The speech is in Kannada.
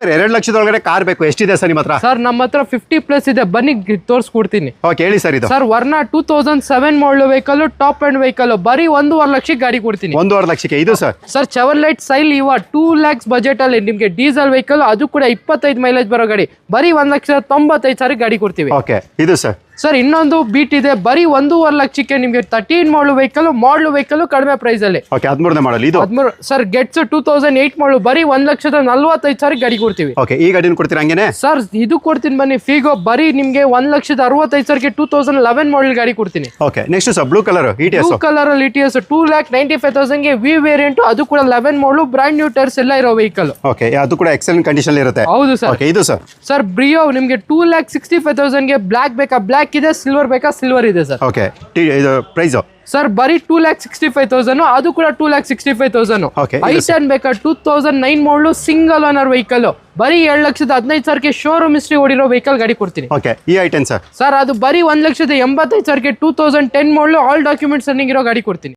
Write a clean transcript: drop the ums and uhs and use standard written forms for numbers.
2 ಲಕ್ಷದೊಳಗಡೆ ಕಾರ್ ಬೇಕು, ಎಷ್ಟಿದೆ ಸರ್ ನಿಮ್ಮ ಹತ್ರ? ಸರ್ ನಮ್ಮ ಹತ್ರ 50+ ಇದೆ, ಬನ್ನಿ ತೋರಿಸ್ಕೊಡ್ತೀನಿ. ಓಕೆ ಹೇಳಿ ಸರ್. ಇದು sir Verna 2007 model vehicle, top and vehicle, ಬರೀ 1.5 ಲಕ್ಷಕ್ಕೆ ಗಾಡಿ ಕೊಡ್ತೀನಿ. 1.5 ಲಕ್ಷಕ್ಕೆ. ಇದು ಸರ್ ಚೆವರ್ಲೆಟ್ ಸೈಲ್ ಇವ 2 lakhs ಬಜೆಟ್ ಅಲ್ಲಿ ನಿಮ್ಗೆ ಡೀಸೆಲ್ ವೆಹಿಕಲ್, ಅದು ಕೂಡ 25 ಮೈಲೇಜ್ ಬರೋ ಗಾಡಿ, ಬರೀ 1,95,000 ಗಾಡಿ ಕೊಡ್ತೀವಿ. ಓಕೆ ಇದು ಸರ್ ಇನ್ನೊಂದು ಬೀಟ್ ಇದೆ, ಬರೀ 1.5 ಲಕ್ಷಕ್ಕೆ ನಿಮ್ಗೆ 13 ಮಾಡಲ್ ವೆಹಿಕಲ್ ಕಡಿಮೆ ಪ್ರೈಸ್ ಅಲ್ಲಿ. ಓಕೆ 13ನೇ ಮಾಡಲ್ ಇದು. 13 ಸರ್ ಗೆಟ್ಸ್ 2008 ಮಾಡಲ್, ಬರೀ 1,45,000 ಗಾಡಿ ಕೊಡ್ತೀವಿ. ಓಕೆ ಈ ಗಾಡಿನ ಕೊಡ್ತೀರಾ ಹಂಗೇನೆ? ಸರ್ ಇದು ಕೊಡ್ತೀನಿ ಬನ್ನಿ ಫಿಗೋ, ಬರೀ ನಿಮ್ಗೆ 1,65,000 2011 ಮಾಡಲ್ ಗಾಡಿ ಕೊಡ್ತೀನಿ. Okay next sir blue colour ETS. Blue colour ಅಲ್ಲಿ ETS 2,95,000 ವಿ ವೇರಿಯಂಟ್, ಅದು ಕೂಡ 11 ಮಾಡಲ್, ಬ್ರಾಂಡ್ ನ್ಯೂ ಟೈರ್ಸ್ ಎಲ್ಲ ಇರೋ ವೆಹಿಕಲ್. ಓಕೆ ಅದು ಕೂಡ ಎಕ್ಸಲೆಂಟ್ ಕಂಡೀಷನ್ ಇರುತ್ತೆ. ಹೌದು ಸರ್. ಓಕೆ ಇದು ಸರ್ ಬ್ರಿಯೋ ನಿಮ್ಗೆ 2,65,000 ಬ್ಲಾಕ್ ಬೇಕಾ ಬ್ಲಾಕ್ ಇದೆ, ಸಿಲ್ವರ್ ಬೇಕಾ ಸಿಲ್ವರ್ ಇದೆ ಸರ್. ಓಕೆ ಇದು ಪ್ರೈಸ್ ಸರ್ ಬರೀ 2,65,000, ಅದು ಕೂಡ 2,65,000. Okay, i10 ಬೇಕಾ 2009 ಮಾಡಲು ಸಿಂಗಲ್ ಓನರ್ ವೆಹಿಕಲ್, ಬರೀ 7,15,000 ಶೋರೂಮ್ ಹಿಸ್ಟ್ರಿ ಓಡಿರೋ ವೆಹಿಕಲ್ ಗಾಡಿ ಕೊಡ್ತೀನಿ. ಓಕೆ ಈ i10 ಸರ್ ಅದು ಬರೀ 1,85,000 2010 ಮಾಡಲು ಆಲ್ ಡಾಕ್ಯುಮೆಂಟ್ಸ್ ರನ್ನಿಂಗ್ ಇರೋ ಗಾಡಿ ಕೊಡ್ತೀನಿ.